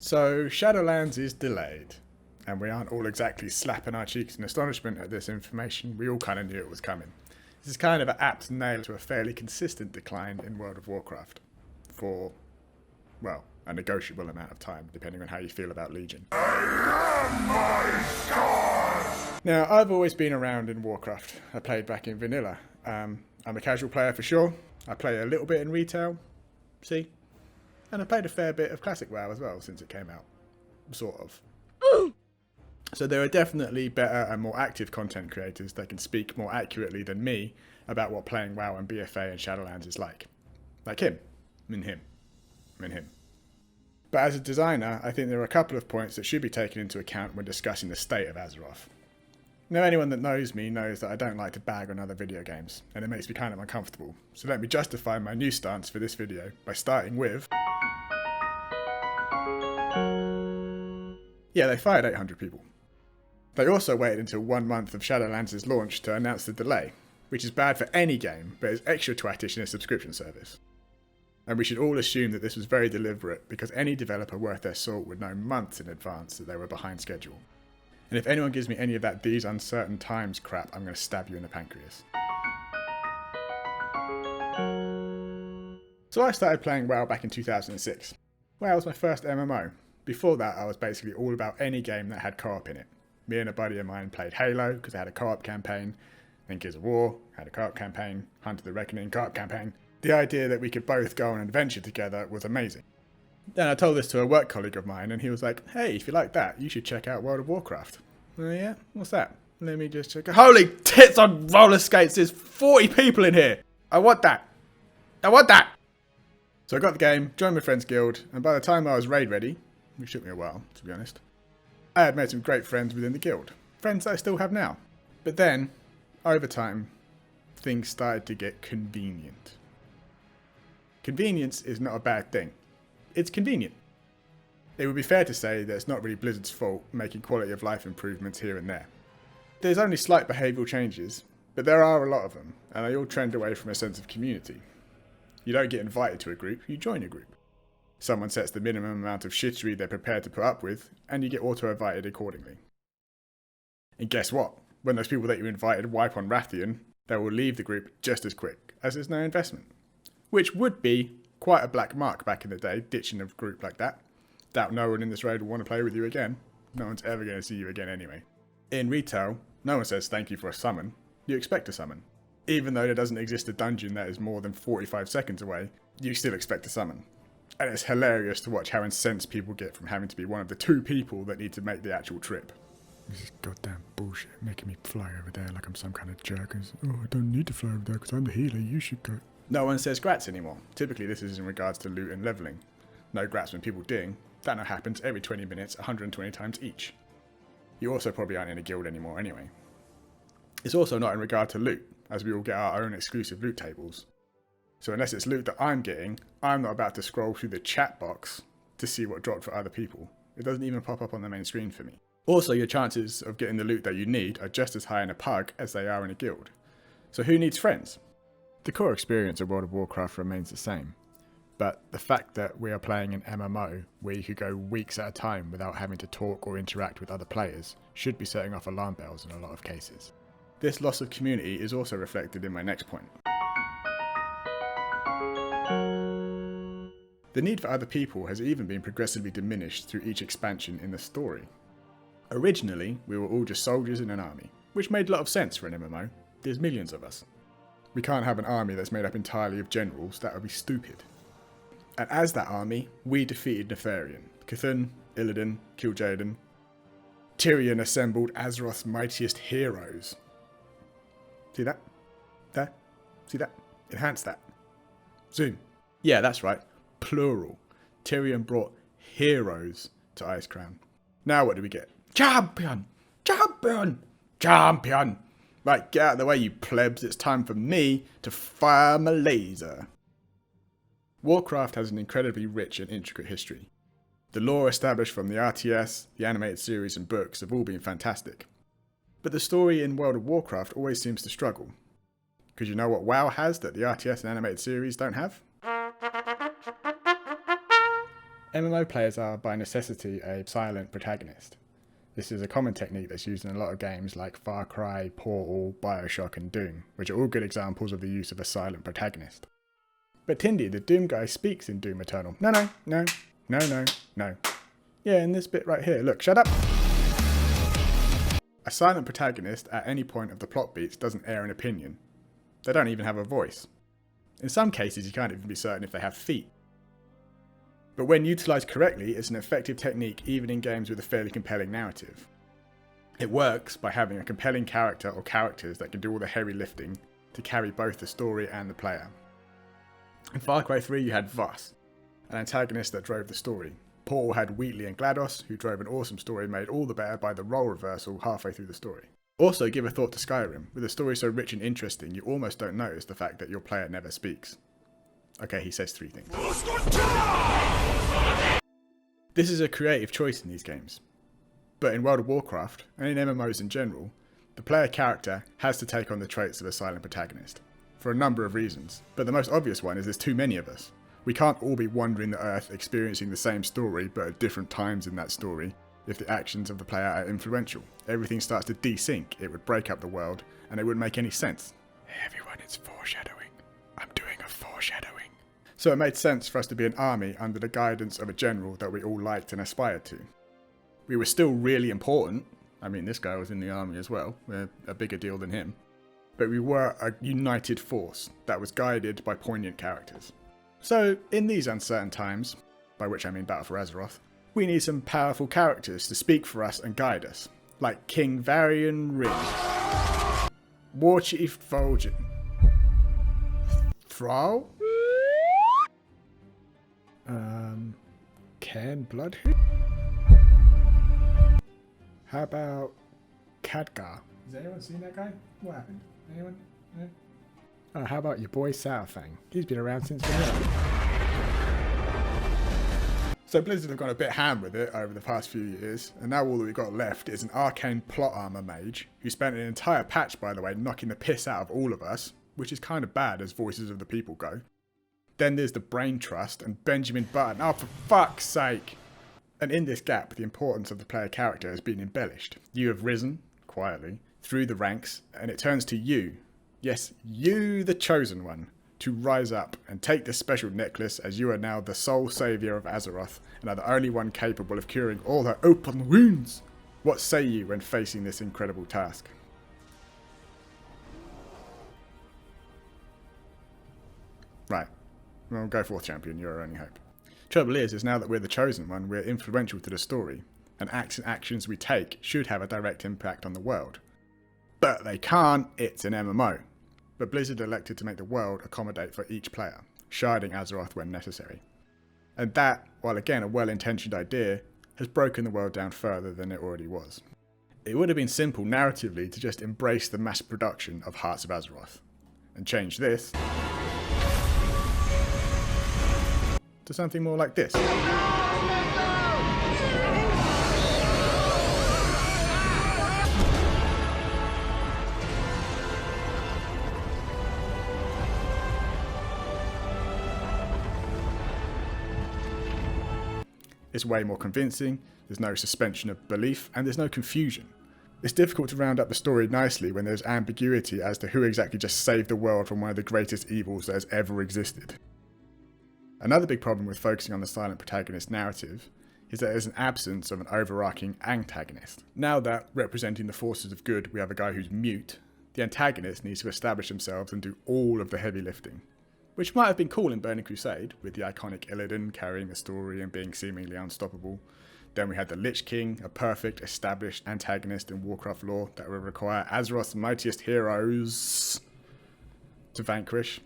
So Shadowlands is delayed, and we aren't all exactly slapping our cheeks in astonishment at this information. We all kind of knew it was coming. This is kind of an apt nail to a fairly consistent decline in World of Warcraft for, well, a negotiable amount of time, depending on how you feel about Legion. Now, I've always been around in Warcraft. I played back in vanilla. I'm a casual player for sure. I play a little bit in retail, see? And I played a fair bit of Classic WoW as well since it came out. Sort of. So there are definitely better and more active content creators that can speak more accurately than me about what playing WoW and BFA and Shadowlands is like. Like him. And him. And him. But as a designer, I think there are a couple of points that should be taken into account when discussing the state of Azeroth. Now, anyone that knows me knows that I don't like to bag on other video games, and it makes me kind of uncomfortable. So let me justify my new stance for this video by starting with... yeah, they fired 800 people. They also waited until 1 month of Shadowlands' launch to announce the delay, which is bad for any game, but is extra twattish in a subscription service. And we should all assume that this was very deliberate, because any developer worth their salt would know months in advance that they were behind schedule. And if anyone gives me any of that "these uncertain times" crap, I'm going to stab you in the pancreas. So I started playing WoW back in 2006. WoW was my first MMO. Before that, I was basically all about any game that had co-op in it. Me and a buddy of mine played Halo because it had a co-op campaign, then Gears of War had a co-op campaign, Hunt of the Reckoning co-op campaign. The idea that we could both go on an adventure together was amazing. Then I told this to a work colleague of mine and he was like, "Hey, if you like that, you should check out World of Warcraft." Oh yeah? What's that? Let me just check. Holy tits on roller skates, there's 40 people in here! I want that! I want that! So I got the game, joined my friend's guild, and by the time I was raid ready, which took me a while, to be honest, I had made some great friends within the guild. Friends that I still have now. But then, over time, things started to get convenient. Convenience is not a bad thing. It's convenient. It would be fair to say that it's not really Blizzard's fault making quality of life improvements here and there. There's only slight behavioural changes, but there are a lot of them, and they all trend away from a sense of community. You don't get invited to a group, you join a group. Someone sets the minimum amount of shittery they're prepared to put up with, and you get auto-invited accordingly. And guess what? When those people that you invited wipe on Rathian, they will leave the group just as quick, as there's no investment. Which would be quite a black mark back in the day, ditching a group like that. Doubt no one in this raid will want to play with you again. No one's ever going to see you again anyway. In retail, no one says thank you for a summon. You expect a summon. Even though there doesn't exist a dungeon that is more than 45 seconds away, you still expect a summon. And it's hilarious to watch how incensed people get from having to be one of the 2 people that need to make the actual trip. This is goddamn bullshit, making me fly over there like I'm some kind of jerk. Oh, I don't need to fly over there because I'm the healer, you should go. No one says grats anymore. Typically this is in regards to loot and leveling. No grats when people ding. That now happens every 20 minutes, 120 times each. You also probably aren't in a guild anymore anyway. It's also not in regard to loot, as we all get our own exclusive loot tables. So unless it's loot that I'm getting, I'm not about to scroll through the chat box to see what dropped for other people. It doesn't even pop up on the main screen for me. Also, your chances of getting the loot that you need are just as high in a pug as they are in a guild. So who needs friends? The core experience of World of Warcraft remains the same. But the fact that we are playing an MMO where you could go weeks at a time without having to talk or interact with other players should be setting off alarm bells in a lot of cases. This loss of community is also reflected in my next point. The need for other people has even been progressively diminished through each expansion in the story. Originally, we were all just soldiers in an army, which made a lot of sense for an MMO. There's millions of us. We can't have an army that's made up entirely of generals, that would be stupid. And as that army, we defeated Nefarian, Cthulhu, Illidan, Kil'jaeden. Tyrion assembled Azeroth's mightiest heroes. See that? There? See that? Enhance that. Zoom. Yeah, that's right. Plural. Tyrion brought heroes to Icecrown. Now what do we get? Champion! Champion! Champion! Right, get out of the way, you plebs. It's time for me to fire my laser. Warcraft has an incredibly rich and intricate history. The lore established from the RTS, the animated series and books have all been fantastic. But the story in World of Warcraft always seems to struggle. Because you know what WoW has that the RTS and animated series don't have? MMO players are by necessity a silent protagonist. This is a common technique that's used in a lot of games like Far Cry, Portal, Bioshock and Doom, which are all good examples of the use of a silent protagonist. But Tindy, the Doom guy, speaks in Doom Eternal. No. Yeah, in this bit right here, look, shut up! A silent protagonist at any point of the plot beats doesn't air an opinion. They don't even have a voice. In some cases you can't even be certain if they have feet. But when utilised correctly, it's an effective technique even in games with a fairly compelling narrative. It works by having a compelling character or characters that can do all the heavy lifting to carry both the story and the player. In Far Cry 3 you had Voss, an antagonist that drove the story. Portal had Wheatley and GLaDOS, who drove an awesome story made all the better by the role reversal halfway through the story. Also, give a thought to Skyrim. With a story so rich and interesting, you almost don't notice the fact that your player never speaks. Okay, he says 3 things. This is a creative choice in these games. But in World of Warcraft, and in MMOs in general, the player character has to take on the traits of a silent protagonist. For a number of reasons, but the most obvious one is there's too many of us. We can't all be wandering the earth experiencing the same story but at different times in that story if the actions of the player are influential. Everything starts to desync, it would break up the world, and it wouldn't make any sense. Everyone, it's foreshadowing. I'm doing a foreshadowing. So it made sense for us to be an army under the guidance of a general that we all liked and aspired to. We were still really important. I mean, this guy was in the army as well. We're a bigger deal than him. But we were a united force that was guided by poignant characters. So, in these uncertain times, by which I mean Battle for Azeroth, we need some powerful characters to speak for us and guide us. Like King Varian Rin, War Chief Vol'jin, Thrall, Cairn Bloodhood? How about Khadgar? Has anyone seen that guy? What happened? Anyone? No? Oh, how about your boy Saurfang? He's been around since vanilla. So Blizzard have gone a bit ham with it over the past few years, and now all that we've got left is an arcane plot armor mage, who spent an entire patch, by the way, knocking the piss out of all of us, which is kind of bad as voices of the people go. Then there's the Brain Trust and Benjamin Button. Oh, for fuck's sake! And in this gap, the importance of the player character has been embellished. You have risen, quietly, through the ranks, and it turns to you, yes, you the chosen one, to rise up and take this special necklace as you are now the sole saviour of Azeroth and are the only one capable of curing all her open wounds. What say you when facing this incredible task? Right. Well, go forth, champion, you're our only hope. Trouble is now that we're the chosen one, we're influential to the story, and actions we take should have a direct impact on the world. But they can't, it's an MMO. But Blizzard elected to make the world accommodate for each player, sharding Azeroth when necessary. And that, while again a well-intentioned idea, has broken the world down further than it already was. It would have been simple narratively to just embrace the mass production of Hearts of Azeroth, and change this to something more like this. It's way more convincing, there's no suspension of belief, and there's no confusion. It's difficult to round up the story nicely when there's ambiguity as to who exactly just saved the world from one of the greatest evils that has ever existed. Another big problem with focusing on the silent protagonist narrative is that there's an absence of an overarching antagonist. Now that, representing the forces of good, we have a guy who's mute, the antagonist needs to establish themselves and do all of the heavy lifting. Which might have been cool in Burning Crusade, with the iconic Illidan carrying the story and being seemingly unstoppable. Then we had the Lich King, a perfect, established antagonist in Warcraft lore that would require Azeroth's mightiest heroes to vanquish,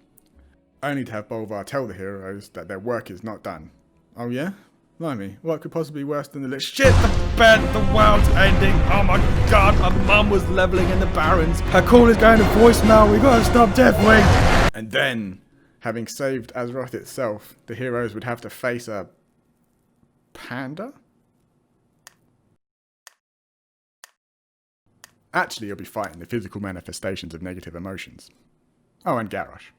only to have Bolvar tell the heroes that their work is not done. Oh yeah? Blimey, what could possibly be worse than the Lich? Shit, the bed, the world's ending! Oh my god, my mum was levelling in the Barrens! Her call is going to voicemail, we gotta stop Deathwing! And then, having saved Azeroth itself, the heroes would have to face a panda? Actually, you'll be fighting the physical manifestations of negative emotions. Oh, and Garrosh.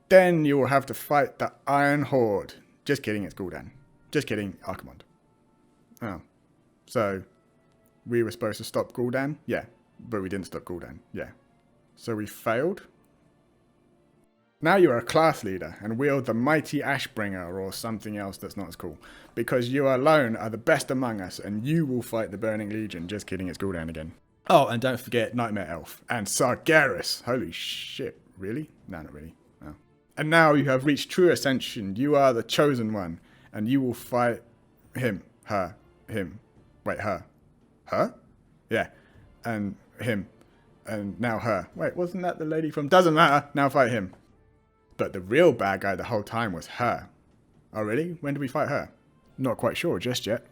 Then you will have to fight the Iron Horde. Just kidding, it's Gul'dan. Just kidding, Archimond. Oh. So, we were supposed to stop Gul'dan? Yeah. But we didn't stop Gul'dan. Yeah. So we failed? Now you are a class leader and wield the mighty Ashbringer or something else that's not as cool. Because you alone are the best among us and you will fight the Burning Legion. Just kidding, it's Gul'dan again. Oh, and don't forget Nightmare Elf and Sargeras. Holy shit, really? No, not really. No. And now you have reached true ascension. You are the chosen one and you will fight him, her, him. Wait, her. Her? Yeah. And him. And now her. Wait, wasn't that the lady from... Doesn't matter. Now fight him. But the real bad guy the whole time was her. Oh, really? When did we fight her? Not quite sure just yet.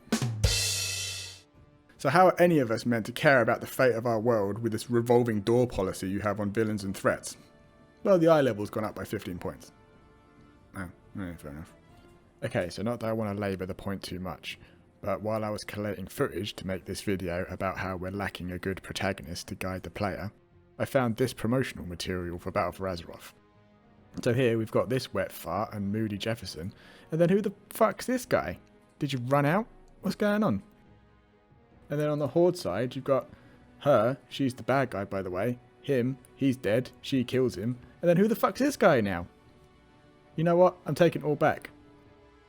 So how are any of us meant to care about the fate of our world with this revolving door policy you have on villains and threats? Well, the eye level's gone up by 15 points. Oh, yeah, fair enough. Okay, so not that I want to labour the point too much, but while I was collating footage to make this video about how we're lacking a good protagonist to guide the player, I found this promotional material for Battle for Azeroth. So here we've got this wet fart and Moody Jefferson, and then who the fuck's this guy? Did you run out? What's going on? And then on the Horde side you've got her, she's the bad guy by the way, him, he's dead, she kills him, and then who the fuck's this guy now? You know what, I'm taking it all back.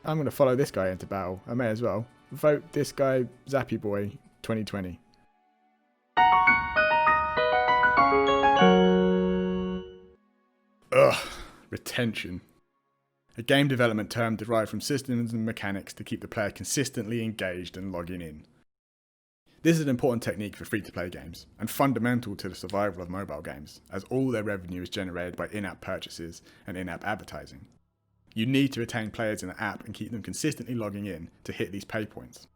I'm going to follow this guy into battle, I may as well. Vote this guy Zappy Boy 2020. Ugh, retention. A game development term derived from systems and mechanics to keep the player consistently engaged and logging in. This is an important technique for free-to-play games, and fundamental to the survival of mobile games, as all their revenue is generated by in-app purchases and in-app advertising. You need to retain players in the app and keep them consistently logging in to hit these pay points.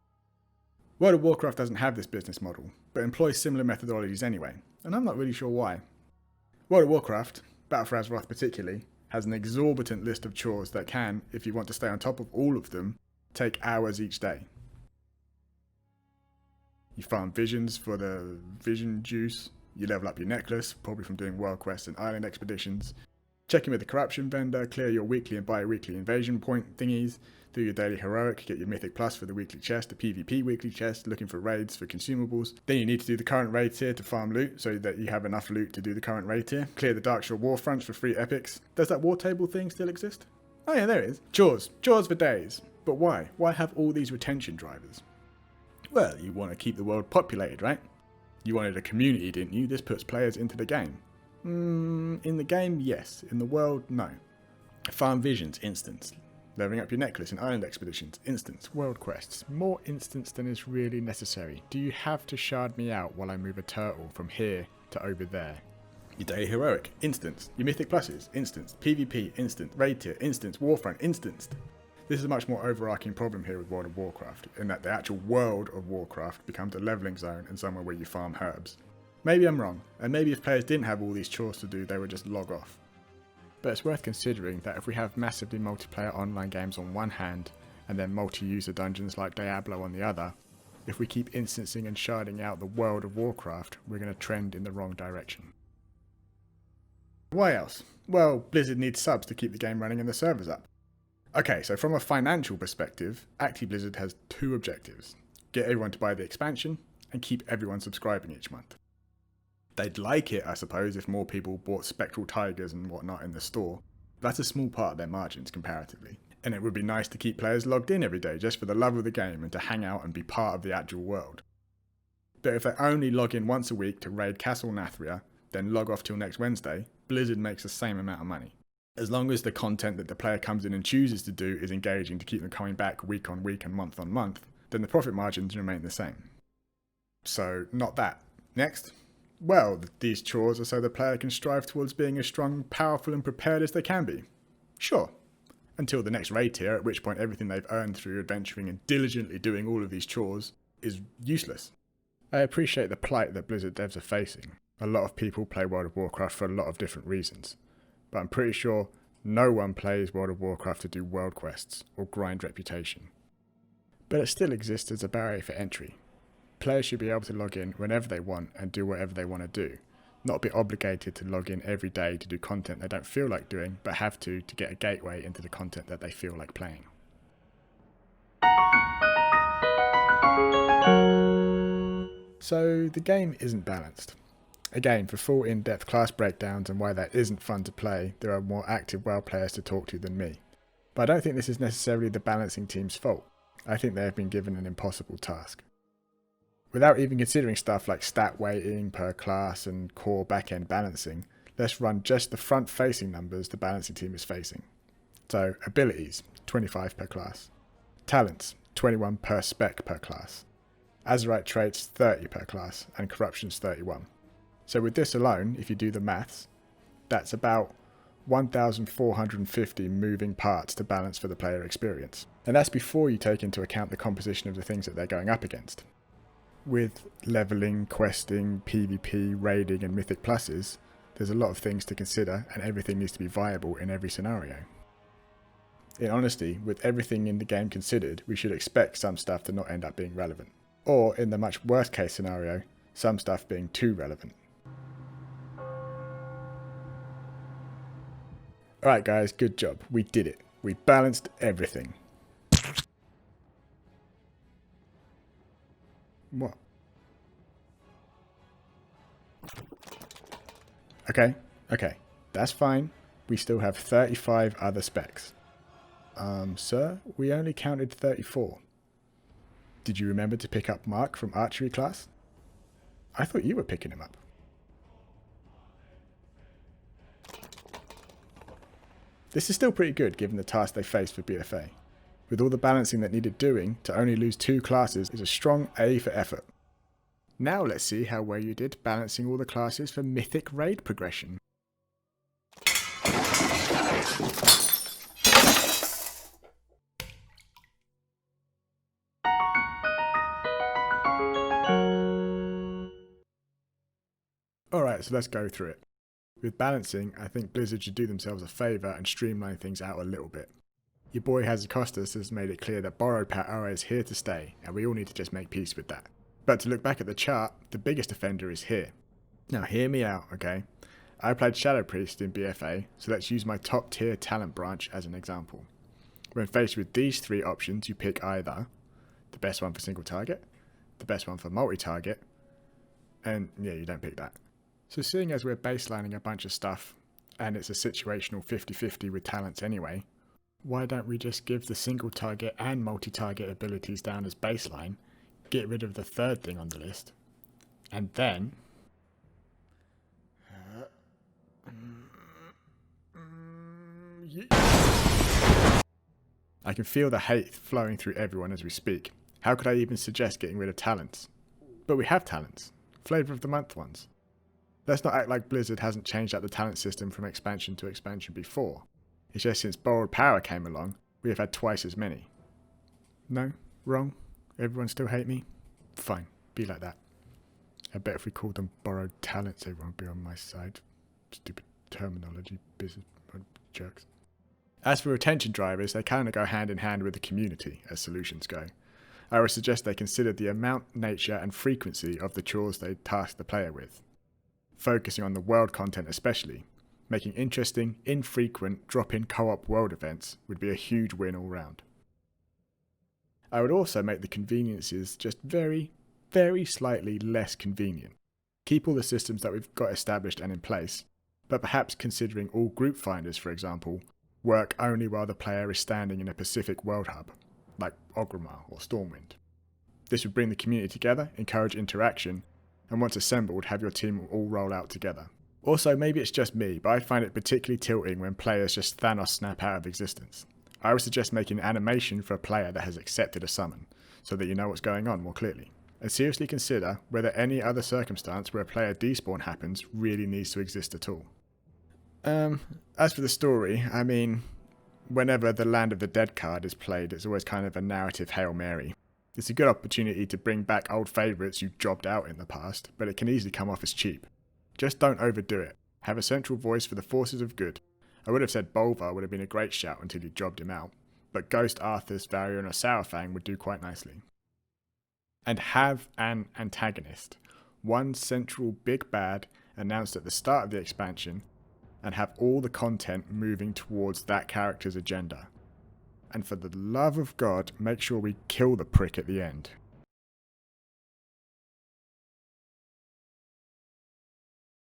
World of Warcraft doesn't have this business model, but employs similar methodologies anyway, and I'm not really sure why. World of Warcraft, Battle for Azeroth particularly, has an exorbitant list of chores that can, if you want to stay on top of all of them, take hours each day. You farm visions for the vision juice, you level up your necklace, probably from doing world quests and island expeditions, check in with the corruption vendor, clear your weekly and bi-weekly invasion point thingies, do your daily heroic, get your mythic plus for the weekly chest, the PvP weekly chest, looking for raids for consumables. Then you need to do the current raid tier to farm loot so that you have enough loot to do the current raid tier. Clear the Darkshore Warfronts for free epics. Does that war table thing still exist? Oh yeah, there it is. Chores. Chores for days. But why? Why have all these retention drivers? Well, you want to keep the world populated, right? You wanted a community, didn't you? This puts players into the game. In the game, yes. In the world, no. Farm visions, instance. Leveling up your necklace in island expeditions, instance. World quests, more instance than is really necessary. Do you have to shard me out while I move a turtle from here to over there? Your daily heroic, instance. Your mythic pluses, instance. PvP, instant. Raid tier, instance. Warfront, instanced. This is a much more overarching problem here with World of Warcraft, in that the actual world of Warcraft becomes a leveling zone and somewhere where you farm herbs. Maybe I'm wrong, and maybe if players didn't have all these chores to do, they would just log off. But it's worth considering that if we have massively multiplayer online games on one hand, and then multi-user dungeons like Diablo on the other, if we keep instancing and sharding out the World of Warcraft, we're going to trend in the wrong direction. Why else? Well, Blizzard needs subs to keep the game running and the servers up. Okay, so from a financial perspective, Blizzard has two objectives. Get everyone to buy the expansion, and keep everyone subscribing each month. They'd like it, I suppose, if more people bought Spectral Tigers and whatnot in the store. That's a small part of their margins, comparatively. And it would be nice to keep players logged in every day, just for the love of the game, and to hang out and be part of the actual world. But if they only log in once a week to raid Castle Nathria, then log off till next Wednesday, Blizzard makes the same amount of money. As long as the content that the player comes in and chooses to do is engaging to keep them coming back week on week and month on month, then the profit margins remain the same. So, not that. Next. Well, these chores are so the player can strive towards being as strong, powerful and prepared as they can be. Sure. Until the next raid tier, at which point everything they've earned through adventuring and diligently doing all of these chores is useless. I appreciate the plight that Blizzard devs are facing. A lot of people play World of Warcraft for a lot of different reasons. But I'm pretty sure no one plays World of Warcraft to do world quests or grind reputation. But it still exists as a barrier for entry. Players should be able to log in whenever they want and do whatever they want to do, not be obligated to log in every day to do content they don't feel like doing, but have to get a gateway into the content that they feel like playing. So the game isn't balanced. Again, for full in-depth class breakdowns and why that isn't fun to play, there are more active WoW players to talk to than me. But I don't think this is necessarily the balancing team's fault. I think they have been given an impossible task. Without even considering stuff like stat weighting per class and core back-end balancing, let's run just the front-facing numbers the balancing team is facing. So, abilities, 25 per class. Talents, 21 per spec per class. Azerite traits, 30 per class, and corruptions, 31. So with this alone, if you do the maths, that's about 1,450 moving parts to balance for the player experience. And that's before you take into account the composition of the things that they're going up against. With leveling, questing, PvP, raiding and mythic pluses, there's a lot of things to consider and everything needs to be viable in every scenario. In honesty, with everything in the game considered, we should expect some stuff to not end up being relevant. Or, in the much worst case scenario, some stuff being too relevant. Alright guys, good job. We did it. We balanced everything. What? Okay. That's fine. We still have 35 other specs. Sir, we only counted 34. Did you remember to pick up Mark from archery class? I thought you were picking him up. This is still pretty good given the task they faced for BFA. With all the balancing that needed doing, to only lose 2 classes is a strong A for effort. Now let's see how well you did balancing all the classes for Mythic Raid progression. Alright, so let's go through it. With balancing, I think Blizzard should do themselves a favour and streamline things out a little bit. Your boy Hazakostas has made it clear that borrowed power is here to stay, and we all need to just make peace with that. But to look back at the chart, the biggest offender is here. Now hear me out, okay? I played Shadow Priest in BFA, so let's use my top tier talent branch as an example. When faced with these 3 options, you pick either the best one for single target, the best one for multi-target, and yeah, you don't pick that. So seeing as we're baselining a bunch of stuff, and it's a situational 50-50 with talents anyway, why don't we just give the single target and multi-target abilities down as baseline, get rid of the 3rd thing on the list, and then... I can feel the hate flowing through everyone as we speak. How could I even suggest getting rid of talents? But we have talents. Flavour of the month ones. Let's not act like Blizzard hasn't changed up the talent system from expansion to expansion before. It's just since Borrowed Power came along, we have had twice as many. No? Wrong? Everyone still hate me? Fine, be like that. I bet if we called them borrowed talents, everyone would be on my side. Stupid terminology, business jerks. As for retention drivers, they kind of go hand in hand with the community, as solutions go. I would suggest they consider the amount, nature and frequency of the chores they task the player with. Focusing on the world content especially, making interesting, infrequent, drop-in co-op world events would be a huge win all round. I would also make the conveniences just very, very slightly less convenient. Keep all the systems that we've got established and in place, but perhaps considering all group finders, for example, work only while the player is standing in a Pacific world hub, like Orgrimmar or Stormwind. This would bring the community together, encourage interaction, and once assembled, have your team all roll out together. Also, maybe it's just me, but I find it particularly tilting when players just Thanos snap out of existence. I would suggest making an animation for a player that has accepted a summon, so that you know what's going on more clearly. And seriously consider whether any other circumstance where a player despawn happens really needs to exist at all. As for the story, I mean, whenever the Land of the Dead card is played, it's always kind of a narrative Hail Mary. It's a good opportunity to bring back old favourites you jobbed out in the past, but it can easily come off as cheap. Just don't overdo it. Have a central voice for the forces of good. I would have said Bolvar would have been a great shout until you jobbed him out, but Ghost, Arthas, Varian or Saurfang would do quite nicely. And have an antagonist. One central big bad announced at the start of the expansion, and have all the content moving towards that character's agenda. And for the love of God, make sure we kill the prick at the end.